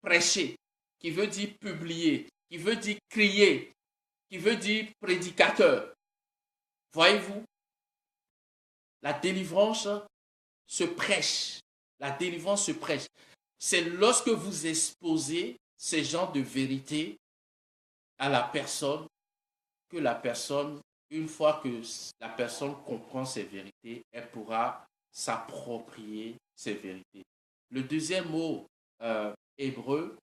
prêcher, qui veut dire publier, qui veut dire crier, qui veut dire prédicateur. Voyez-vous, la délivrance se prêche. La délivrance se prêche. C'est lorsque vous exposez ces genres de vérités à la personne que la personne, une fois que la personne comprend ces vérités, elle pourra s'approprier ces vérités. Le deuxième mot hébreu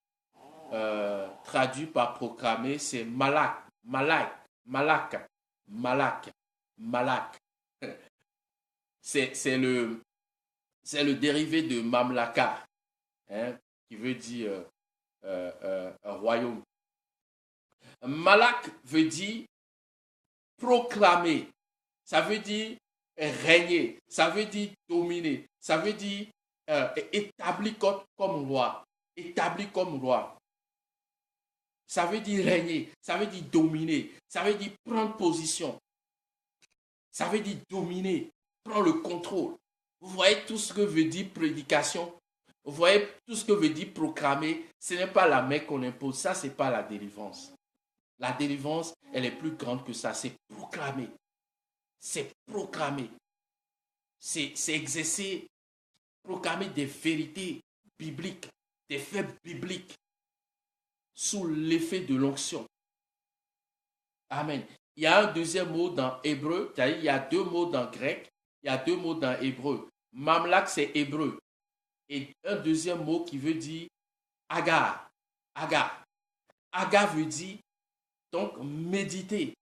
traduit par proclamer, c'est malak, malak, malak, malak, malak. C'est le dérivé de mamlaka, hein, qui veut dire un royaume. Malak veut dire proclamer, ça veut dire régner, ça veut dire dominer, ça veut dire établi comme roi, établi comme roi. Ça veut dire régner, ça veut dire dominer, ça veut dire prendre position, ça veut dire dominer, prendre le contrôle. Vous voyez tout ce que veut dire prédication, vous voyez tout ce que veut dire proclamer. Ce n'est pas la main qu'on impose, ça c'est pas la délivrance. La délivrance, elle est plus grande que ça, c'est proclamer. C'est proclamer. C'est exercer, proclamer des vérités bibliques, des faits bibliques sous l'effet de l'onction. Amen. Il y a un deuxième mot dans hébreu, c'est-à-dire il y a deux mots dans grec, il y a deux mots dans hébreu. Mamlak, c'est hébreu. Et un deuxième mot qui veut dire agar. Agar. Agar veut dire donc méditer,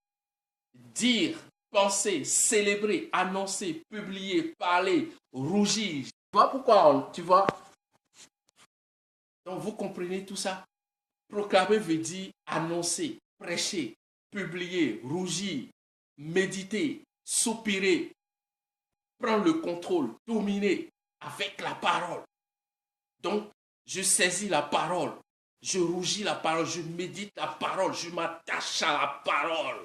dire, penser, célébrer, annoncer, publier, parler, rougir. Tu vois pourquoi tu vois? Donc vous comprenez tout ça? Proclamer veut dire annoncer, prêcher, publier, rougir, méditer, soupirer, prendre le contrôle, dominer avec la parole. Donc, je saisis la parole, je rougis la parole, je médite la parole, je m'attache à la parole.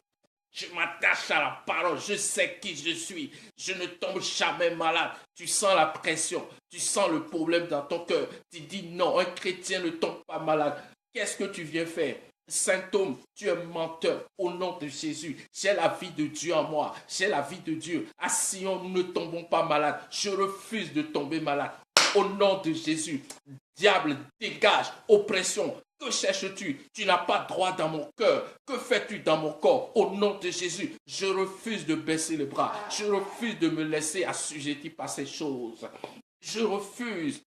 Je m'attache à la parole, je sais qui je suis, je ne tombe jamais malade. Tu sens la pression, tu sens le problème dans ton cœur. Tu dis non, un chrétien ne tombe pas malade. Qu'est-ce que tu viens faire? Symptôme, tu es menteur au nom de Jésus. J'ai la vie de Dieu en moi, j'ai la vie de Dieu. À Sion, nous ne tombons pas malades. Je refuse de tomber malade. Au nom de Jésus, diable, dégage, oppression. Que cherches-tu? Tu n'as pas droit dans mon cœur. Que fais-tu dans mon corps? Au nom de Jésus, je refuse de baisser les bras. Je refuse de me laisser assujettir par ces choses. Je refuse.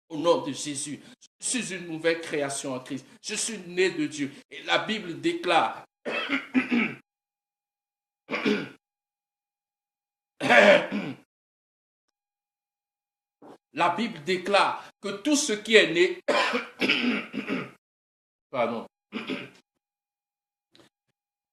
Au nom de Jésus, je suis une nouvelle création en Christ. Je suis né de Dieu. Et la Bible déclare la Bible déclare que tout ce qui est né pardon.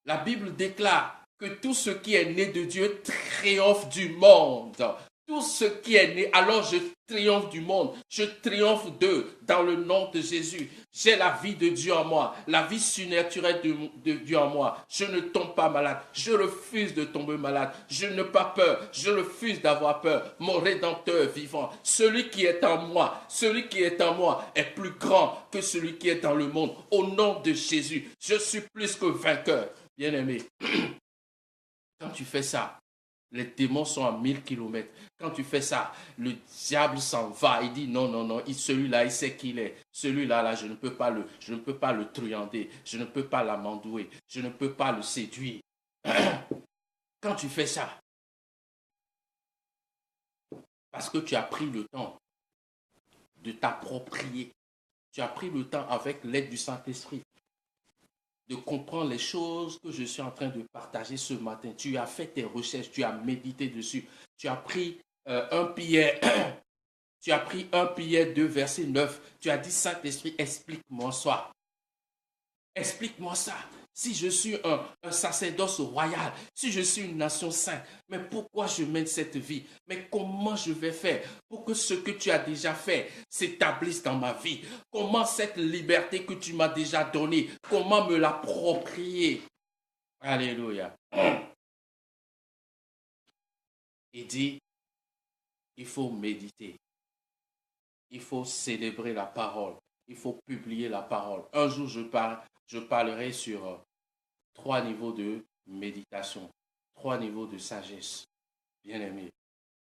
La Bible déclare que tout ce qui est né de Dieu triomphe du monde. Tout ce qui est né, alors je triomphe du monde, je triomphe d'eux dans le nom de Jésus. J'ai la vie de Dieu en moi, la vie surnaturelle de Dieu en moi. Je ne tombe pas malade, je refuse de tomber malade, je n'ai pas peur, je refuse d'avoir peur. Mon Rédempteur vivant, celui qui est en moi est plus grand que celui qui est dans le monde. Au nom de Jésus, je suis plus que vainqueur. Bien-aimé, quand tu fais ça, les démons sont à 1000 km. Quand tu fais ça, le diable s'en va. Il dit non, non, non, celui-là, il sait qui il est. Celui-là, je ne peux pas le truander. Je ne peux pas l'amandouer. Je ne peux pas le séduire. Quand tu fais ça, parce que tu as pris le temps de t'approprier, tu as pris le temps avec l'aide du Saint-Esprit de comprendre les choses que je suis en train de partager ce matin. Tu as fait tes recherches, tu as médité dessus. Tu as pris un Pierre, tu as pris 1 Pierre 2, verset 9. Tu as dit, Saint-Esprit, explique-moi ça. Explique-moi ça. Si je suis un sacerdoce royal, si je suis une nation sainte, mais pourquoi je mène cette vie? Mais comment je vais faire pour que ce que tu as déjà fait s'établisse dans ma vie? Comment cette liberté que tu m'as déjà donnée, comment me l'approprier? Alléluia. Il dit, il faut méditer. Il faut célébrer la parole. Il faut publier la parole. Un jour, je parlerai sur 3 niveaux de méditation, 3 niveaux de sagesse. Bien aimé,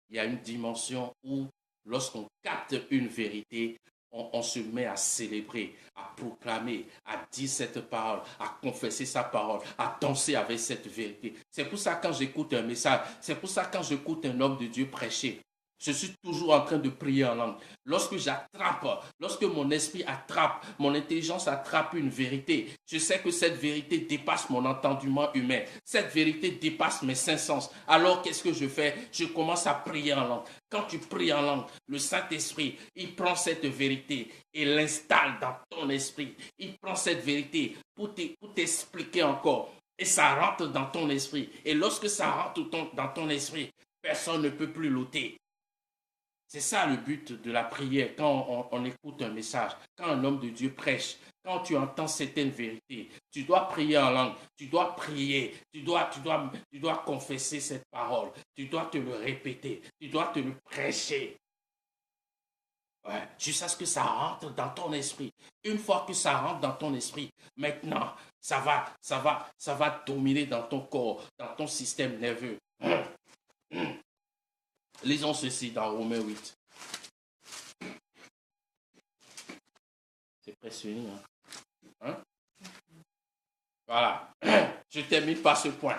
il y a une dimension où, lorsqu'on capte une vérité, on se met à célébrer, à proclamer, à dire cette parole, à confesser sa parole, à danser avec cette vérité. C'est pour ça quand j'écoute un message, c'est pour ça quand j'écoute un homme de Dieu prêcher, Je suis toujours en train de prier en langue. Lorsque mon esprit attrape, mon intelligence attrape une vérité, je sais que cette vérité dépasse mon entendement humain. Cette vérité dépasse mes cinq sens. Alors qu'est-ce que je fais? Je commence à prier en langue. Quand tu pries en langue, le Saint-Esprit, il prend cette vérité et l'installe dans ton esprit. Il prend cette vérité pour t'expliquer encore. Et ça rentre dans ton esprit. Et lorsque ça rentre dans ton esprit, personne ne peut plus l'ôter. C'est ça le but de la prière quand on écoute un message, quand un homme de Dieu prêche, quand tu entends certaines vérités. Tu dois prier en langue, tu dois prier, tu dois confesser cette parole, tu dois te le répéter, tu dois te le prêcher. Ouais, jusqu'à ce que ça rentre dans ton esprit. Une fois que ça rentre dans ton esprit, maintenant, ça va dominer dans ton corps, dans ton système nerveux. Lisons ceci dans Romains 8. C'est impressionnant. Hein? Voilà. Je termine par ce point.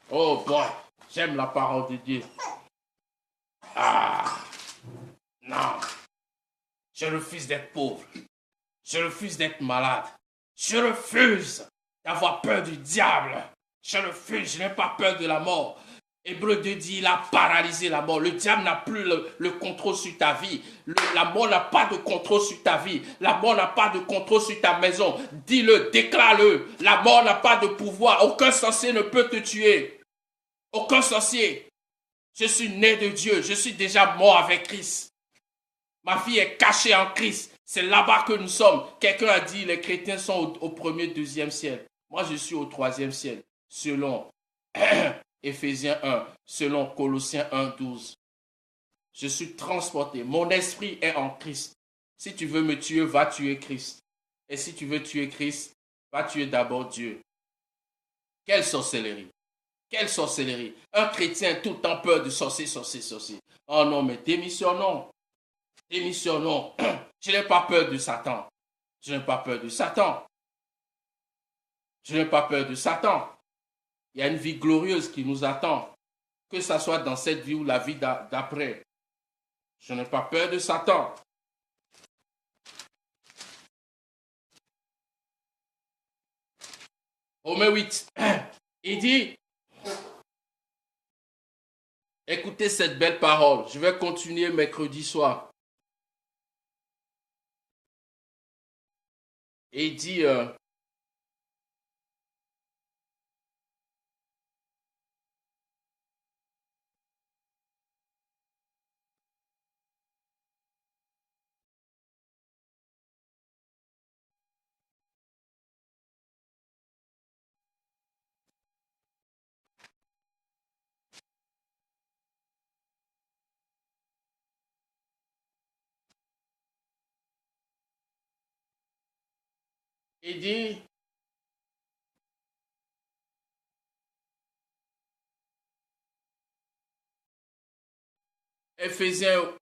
Oh boy, j'aime la parole de Dieu. Ah, non. Je refuse d'être pauvre. Je refuse d'être malade. Je refuse d'avoir peur du diable. Je n'ai pas peur de la mort. Hébreu 2 dit, il a paralysé la mort. Le diable n'a plus le contrôle sur ta vie. La mort n'a pas de contrôle sur ta vie. La mort n'a pas de contrôle sur ta maison. Dis-le, déclare-le. La mort n'a pas de pouvoir. Aucun sorcier ne peut te tuer. Aucun sorcier. Je suis né de Dieu. Je suis déjà mort avec Christ. Ma vie est cachée en Christ. C'est là-bas que nous sommes. Quelqu'un a dit, les chrétiens sont au premier, deuxième ciel. Moi, je suis au troisième ciel. Selon Éphésiens 1, selon Colossiens 1, 12. Je suis transporté. Mon esprit est en Christ. Si tu veux me tuer, va tuer Christ. Et si tu veux tuer Christ, va tuer d'abord Dieu. Quelle sorcellerie! Quelle sorcellerie! Un chrétien tout le temps peur de sorcier. Oh non, mais démissionnons. Démissionnons. Je n'ai pas peur de Satan. Je n'ai pas peur de Satan. Je n'ai pas peur de Satan. Il y a une vie glorieuse qui nous attend. Que ce soit dans cette vie ou la vie d'après. Je n'ai pas peur de Satan. Romains 8. Il dit, écoutez cette belle parole. Je vais continuer mercredi soir. Et il dit,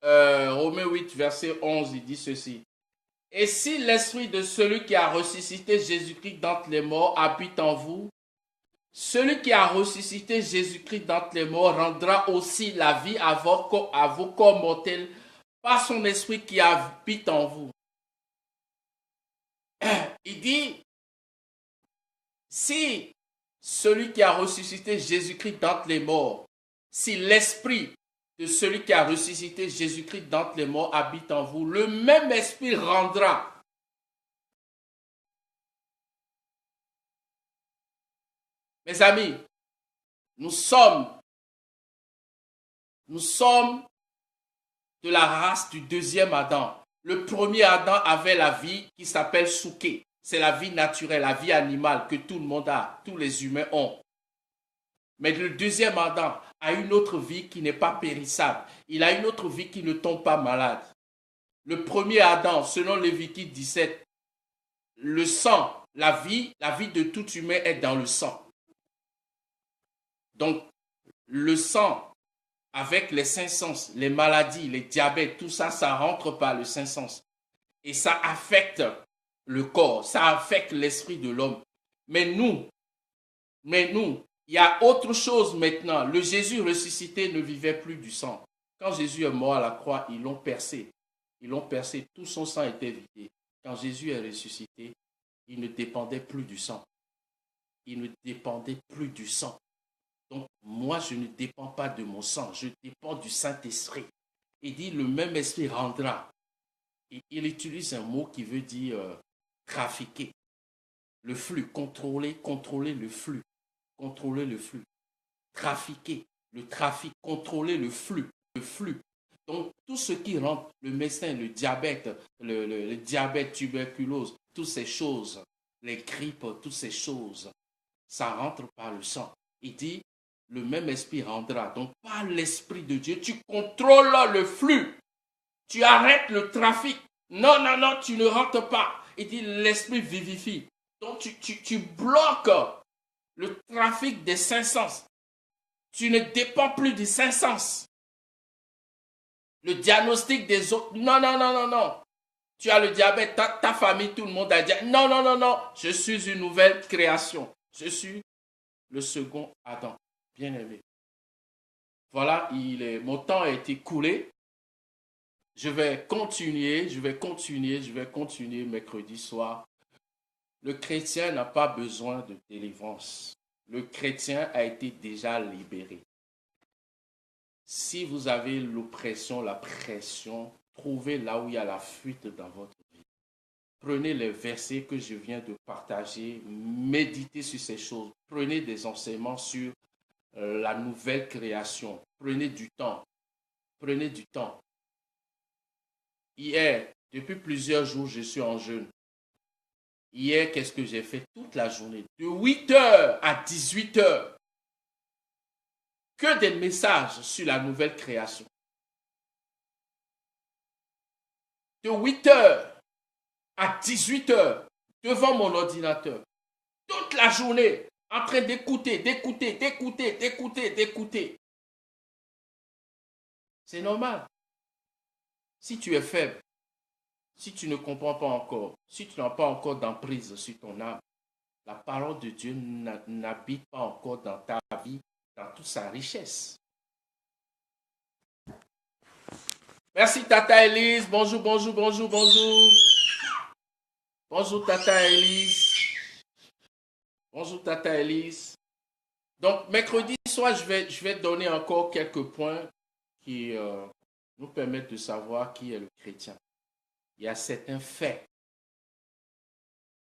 Romains 8, verset 11, il dit ceci. Et si l'esprit de celui qui a ressuscité Jésus-Christ d'entre les morts habite en vous, celui qui a ressuscité Jésus-Christ d'entre les morts rendra aussi la vie à vos corps mortels par son esprit qui habite en vous. Il dit, si celui qui a ressuscité Jésus-Christ d'entre les morts, si l'esprit de celui qui a ressuscité Jésus-Christ d'entre les morts habite en vous, le même esprit rendra. Mes amis, nous sommes de la race du deuxième Adam. Le premier Adam avait la vie qui s'appelle Souké. C'est la vie naturelle, la vie animale que tout le monde a, tous les humains ont. Mais le deuxième Adam a une autre vie qui n'est pas périssable. Il a une autre vie qui ne tombe pas malade. Le premier Adam, selon Lévitique 17, le sang, la vie de tout humain est dans le sang. Donc, le sang, avec les cinq sens, les maladies, les diabètes, tout ça, ça rentre par le cinq sens. Et ça affecte le corps, ça affecte l'esprit de l'homme. Mais nous, il y a autre chose maintenant. Le Jésus ressuscité ne vivait plus du sang. Quand Jésus est mort à la croix, ils l'ont percé. Ils l'ont percé, tout son sang était vidé. Quand Jésus est ressuscité, il ne dépendait plus du sang. Il ne dépendait plus du sang. Donc, moi, je ne dépends pas de mon sang, je dépends du Saint-Esprit. Il dit, le même esprit rendra. Il utilise un mot qui veut dire trafiquer. Le flux, contrôler le flux. Contrôler le flux. Trafiquer, le trafic, contrôler le flux. Le flux. Donc, tout ce qui rentre, le médecin, le diabète, le diabète, tuberculose, toutes ces choses, les grippes, toutes ces choses, ça rentre par le sang. Il dit, le même esprit rendra. Donc, par l'esprit de Dieu, tu contrôles le flux. Tu arrêtes le trafic. Non, non, non, tu ne rentres pas. Il dit, l'esprit vivifie. Donc, tu bloques le trafic des cinq sens. Tu ne dépends plus des cinq sens. Le diagnostic des autres. Non, non, non, non, non. Tu as le diabète, ta famille, tout le monde a dit, non, non, non, non. Je suis une nouvelle création. Je suis le second Adam. Bien-aimé. Voilà, mon temps a été coulé. Je vais continuer mercredi soir. Le chrétien n'a pas besoin de délivrance. Le chrétien a été déjà libéré. Si vous avez l'oppression, la pression, trouvez là où il y a la fuite dans votre vie. Prenez les versets que je viens de partager, méditez sur ces choses. Prenez des enseignements sur la nouvelle création. Prenez du temps. Prenez du temps. Hier, depuis plusieurs jours, je suis en jeûne. Hier, qu'est-ce que j'ai fait toute la journée? De 8h à 18h. Que des messages sur la nouvelle création. De 8h à 18h devant mon ordinateur. Toute la journée en train d'écouter. C'est normal. Si tu es faible, si tu ne comprends pas encore, si tu n'as pas encore d'emprise sur ton âme, la parole de Dieu n'habite pas encore dans ta vie, dans toute sa richesse. Merci Tata Elise. Bonjour. Bonjour Tata Elise. Donc, mercredi soir, je vais donner encore quelques points qui nous permettent de savoir qui est le chrétien. Il y a certains faits.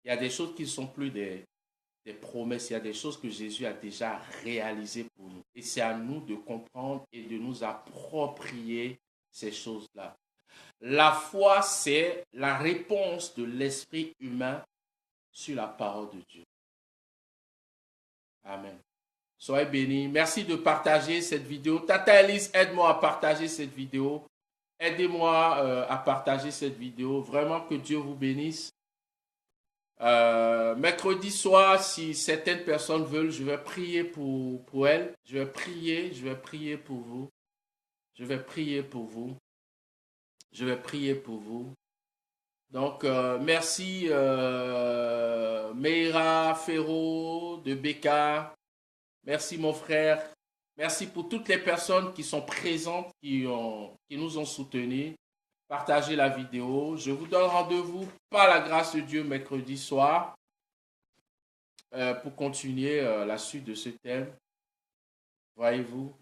Il y a des choses qui ne sont plus des promesses. Il y a des choses que Jésus a déjà réalisées pour nous. Et c'est à nous de comprendre et de nous approprier ces choses-là. La foi, c'est la réponse de l'esprit humain sur la parole de Dieu. Amen. Soyez bénis. Merci de partager cette vidéo. Tata Elise, aide-moi à partager cette vidéo. Aidez-moi à partager cette vidéo. Vraiment que Dieu vous bénisse. Mercredi soir, si certaines personnes veulent, je vais prier pour elles. Je vais prier pour vous. Je vais prier pour vous. Donc, merci Meira Ferro de Beka. Merci mon frère. Merci pour toutes les personnes qui sont présentes, qui nous ont soutenus. Partagez la vidéo. Je vous donne rendez-vous par la grâce de Dieu mercredi soir pour continuer la suite de ce thème. Voyez-vous,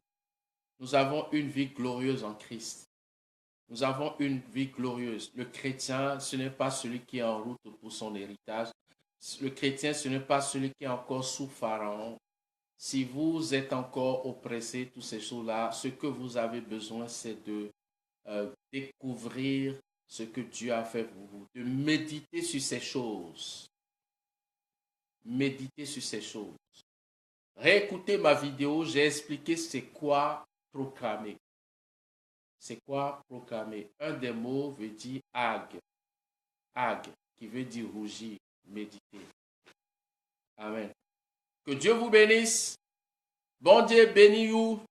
nous avons une vie glorieuse en Christ. Nous avons une vie glorieuse. Le chrétien, ce n'est pas celui qui est en route pour son héritage. Le chrétien, ce n'est pas celui qui est encore sous Pharaon. Si vous êtes encore oppressé, toutes ces choses-là, ce que vous avez besoin, c'est de découvrir ce que Dieu a fait pour vous, de méditer sur ces choses. Méditer sur ces choses. Réécoutez ma vidéo, j'ai expliqué c'est quoi proclamer. C'est quoi proclamer? Un des mots veut dire ag. Ag, qui veut dire rougir, méditer. Amen. Que Dieu vous bénisse. Bon Dieu bénisse vous.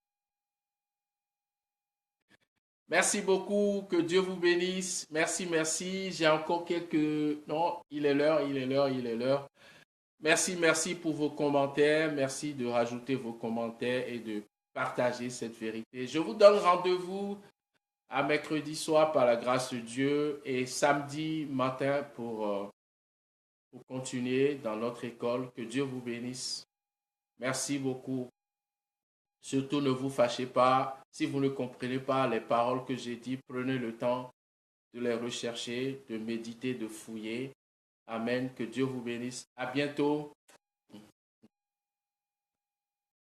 Merci beaucoup. Que Dieu vous bénisse. Merci. J'ai encore quelques... Non, il est l'heure. Merci pour vos commentaires. Merci de rajouter vos commentaires et de partager cette vérité. Je vous donne rendez-vous à mercredi soir par la grâce de Dieu et samedi matin pour continuer dans notre école. Que Dieu vous bénisse. Merci beaucoup. Surtout, ne vous fâchez pas. Si vous ne comprenez pas les paroles que j'ai dites, prenez le temps de les rechercher, de méditer, de fouiller. Amen. Que Dieu vous bénisse. À bientôt.